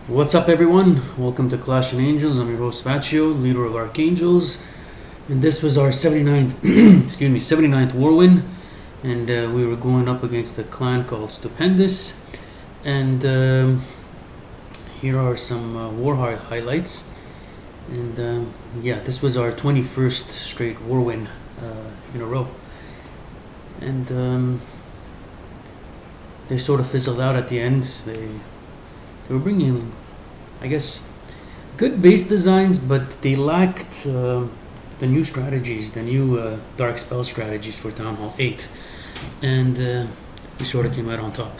What's up, everyone? Welcome to Clash and Angels. I'm your host Faccio, leader of Archangels, and this was our 79th, 79th Warwind, and we were going up against a clan called Stupendous, and here are some war highlights, and yeah, this was our 21st straight Warwind in a row, and they sort of fizzled out at the end. They were bringing, I guess, good base designs, but they lacked the new strategies, the new dark spell strategies for Town Hall 8, and we sort of came out on top.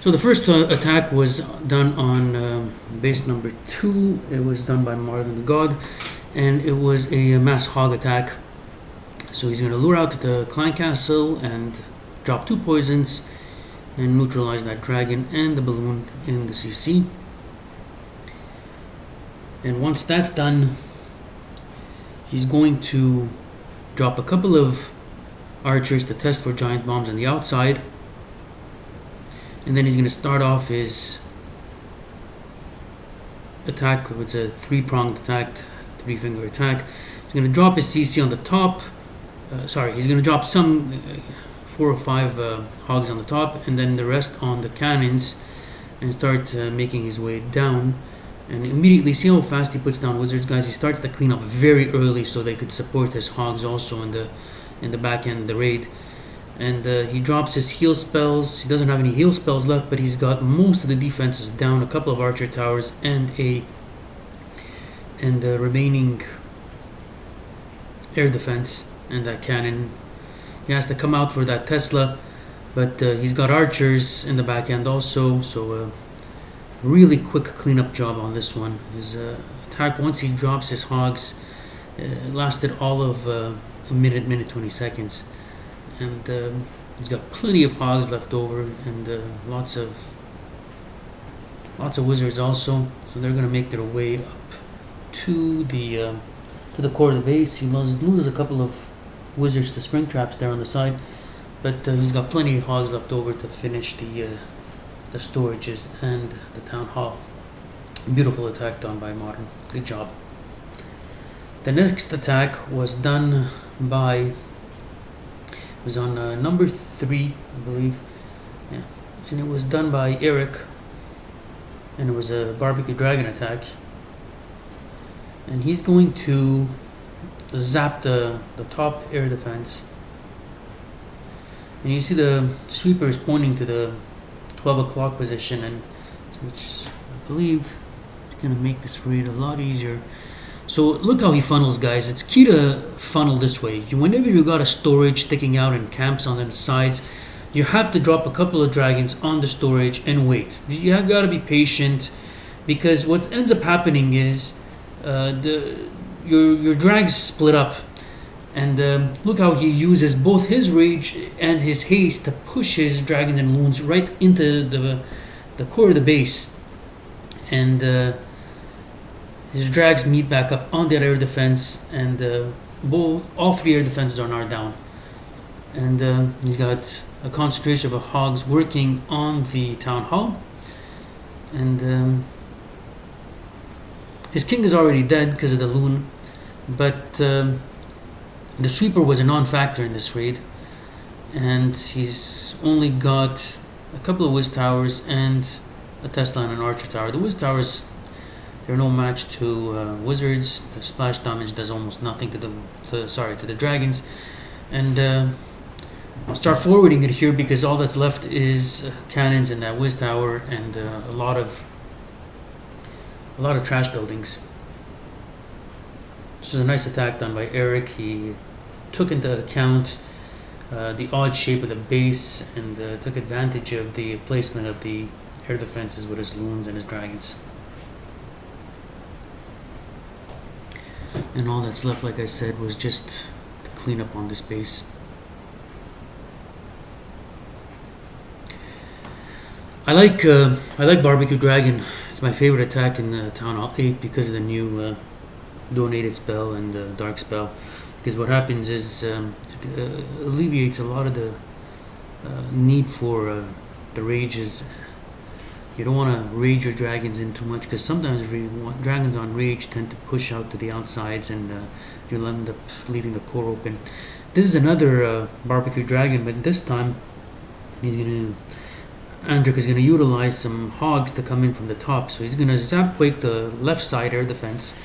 So the first attack was done on base number 2. It was done by Martin the God, and it was a mass hog attack. So he's going to lure out the clan castle and drop 2 poisons and neutralize that dragon and the balloon in the CC. And once that's done, he's going to drop a couple of archers to test for giant bombs on the outside, and then he's going to start off his attack. It's a 3-pronged attack, 3-finger attack. He's going to drop his CC on the top. He's going to drop some 4 or 5 hogs on the top, and then the rest on the cannons, and start making his way down. And immediately, see how fast he puts down wizards, guys. He starts to clean up very early so they could support his hogs also in the back end of the raid. And he drops his heal spells. He doesn't have any heal spells left, but he's got most of the defenses down, a couple of archer towers and the remaining air defense and that cannon. He has to come out for that Tesla, but he's got archers in the back end also, so really quick cleanup job on this one. His attack, once he drops his hogs, lasted all of a minute 20 seconds, and he's got plenty of hogs left over, and lots of wizards also, so they're going to make their way up to the core of the base. He loses a couple of wizards to spring traps there on the side, but he's got plenty of hogs left over to finish the storages and the town hall. Beautiful attack done by Modern. Good job. The next attack was done by, was on number 3, I believe, yeah, and it was done by Eric, and it was a barbecue dragon attack, and he's going to zap the top air defense, and you see the sweeper is pointing to the 12 o'clock position, and which I believe is going to make this raid a lot easier. So look how he funnels, guys. It's key to funnel this way. Whenever you got a storage sticking out and camps on the sides, you have to drop a couple of dragons on the storage and wait. You have got to be patient, because what ends up happening is your drags split up, and look how he uses both his rage and his haste to push his dragons and loons right into the core of the base, and his drags meet back up on that air defense, and all 3 air defenses are now down, and he's got a concentration of hogs working on the town hall, and his king is already dead because of the loon, but the sweeper was a non-factor in this raid, and he's only got a couple of whiz towers and a Tesla and an archer tower. The whiz towers, they're no match to wizards. The splash damage does almost nothing to the dragons, and I'll start forwarding it here because all that's left is cannons and that whiz tower, and a lot of trash buildings. This was a nice attack done by Eric. He took into account the odd shape of the base, and took advantage of the placement of the air defenses with his loons and his dragons. And all that's left, like I said, was just to clean up on this base. I like Barbecue Dragon. It's my favorite attack in Town Hall 8 because of the new donated spell and dark spell. Because what happens is it alleviates a lot of the need for the rages You don't want to rage your dragons in too much, because sometimes dragons on rage tend to push out to the outsides, and you'll end up leaving the core open. This is another barbecue dragon, but this time Andrik is gonna utilize some hogs to come in from the top. So he's gonna zap quake the left side air defense,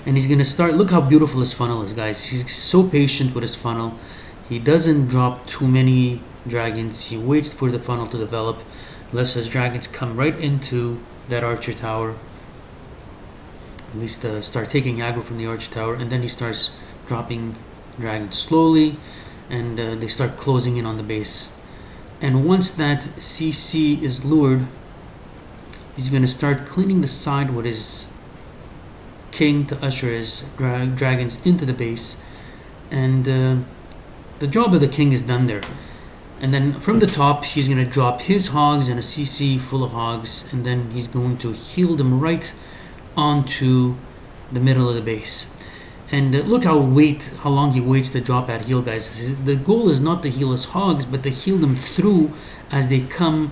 and he's gonna start. Look how beautiful his funnel is, guys. He's so patient with his funnel. He doesn't drop too many dragons. He waits for the funnel to develop, lets his dragons come right into that archer tower. At least start taking aggro from the archer tower, and then he starts dropping dragons slowly, and they start closing in on the base. And once that CC is lured, he's going to start cleaning the side with his king to usher his dragons into the base. And the job of the king is done there. And then from the top, he's going to drop his hogs and a CC full of hogs, and then he's going to heal them right onto the middle of the base. And look how long he waits to drop that heal, guys. The goal is not to heal his hogs, but to heal them through as they come,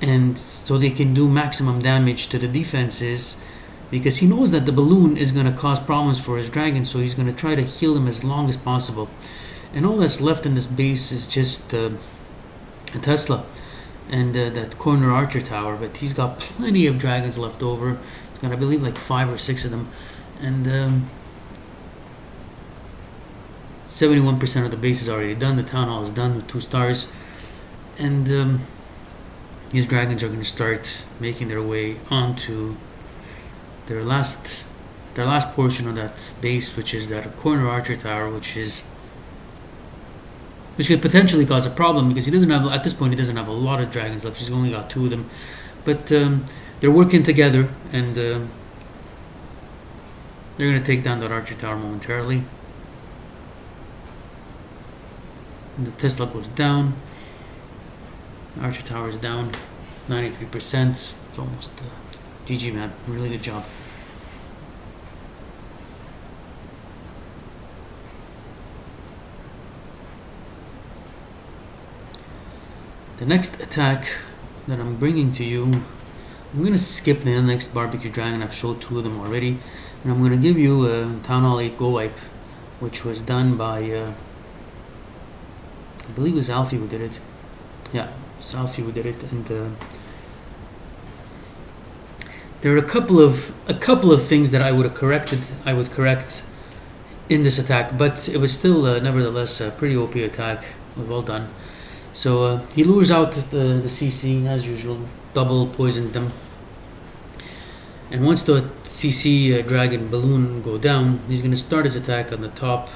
and so they can do maximum damage to the defenses, because he knows that the balloon is going to cause problems for his dragon, so he's going to try to heal them as long as possible. And all that's left in this base is just a Tesla and that corner archer tower, but he's got plenty of dragons left over. He's got, I believe, like 5 or 6 of them, and 71% of the base is already done. The town hall is done with 2 stars, and these dragons are going to start making their way onto their last portion of that base, which is that corner archer tower, which could potentially cause a problem, because at this point he doesn't have a lot of dragons left. He's only got 2 of them, but they're working together, and they're going to take down that archer tower momentarily. And the Tesla goes down. The archer tower is down 93%. It's almost GG, man. Really good job. The next attack that I'm bringing to you, I'm going to skip the next barbecue dragon. I've showed 2 of them already. And I'm going to give you a Town Hall 8 gowipe, which was done by... I believe it was Alfie who did it. Yeah, it's Alfie who did it, and there are a couple of things that I would correct in this attack, but it was still nevertheless a pretty OP attack. It was well done. So he lures out the CC as usual, double poisons them, and once the CC dragon balloon go down, he's going to start his attack on the top,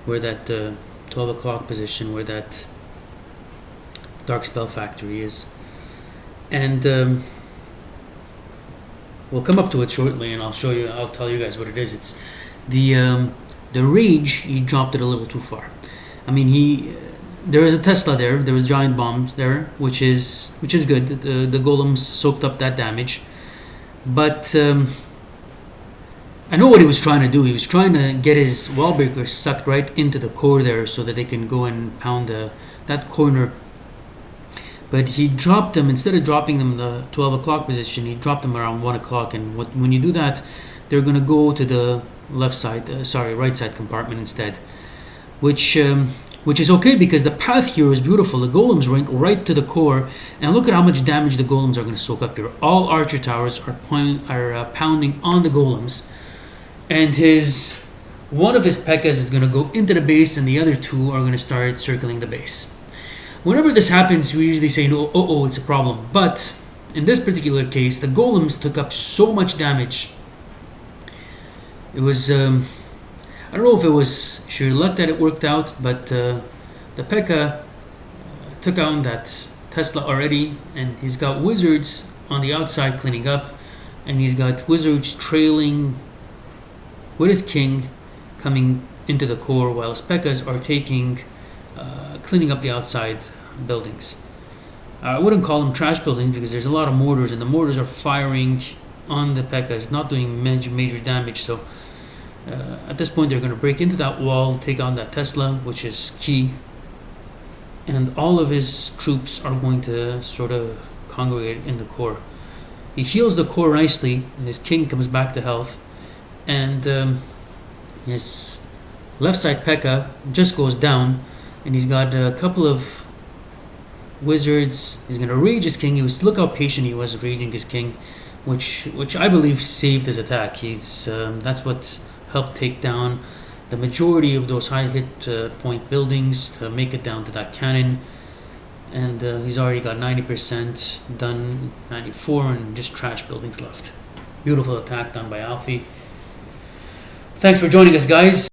where that 12 o'clock position, where that dark spell factory is, and we'll come up to it shortly, and I'll tell you guys what it is. It's the rage. He dropped it a little too far. I mean, there is a Tesla there. There was giant bombs there, which is good. The golems soaked up that damage, but I know what he was trying to do. He was trying to get his wall breakers sucked right into the core there, so that they can go and pound that corner. But he dropped them, instead of dropping them in the 12 o'clock position, he dropped them around 1 o'clock. And when you do that, they're going to go to the right side compartment instead, which is okay, because the path here is beautiful. The golems went right to the core, and look at how much damage the golems are going to soak up here. All archer towers are pounding on the golems. And one of his P.E.K.K.A.s is going to go into the base, and the other 2 are going to start circling the base. Whenever this happens, we usually say, oh, it's a problem. But in this particular case, the golems took up so much damage. It was, I don't know if it was sheer luck that it worked out, but the P.E.K.K.A. took out that Tesla already, and he's got wizards on the outside cleaning up, and he's got wizards trailing with his king coming into the core, while his P.E.K.K.A.s are cleaning up the outside buildings. I wouldn't call them trash buildings, because there's a lot of mortars, and the mortars are firing on the P.E.K.K.A.s, not doing major damage. So at this point, they're going to break into that wall, take on that Tesla, which is key, and all of his troops are going to sort of congregate in the core. He heals the core nicely, and his king comes back to health. And his left side P.E.K.K.A. just goes down, and he's got a couple of wizards. He's gonna rage his king. Look how patient he was raging his king, which I believe saved his attack. That's what helped take down the majority of those high hit point buildings to make it down to that cannon. And he's already got 90% done, 94, and just trash buildings left. Beautiful attack done by Alfie. Thanks for joining us, guys.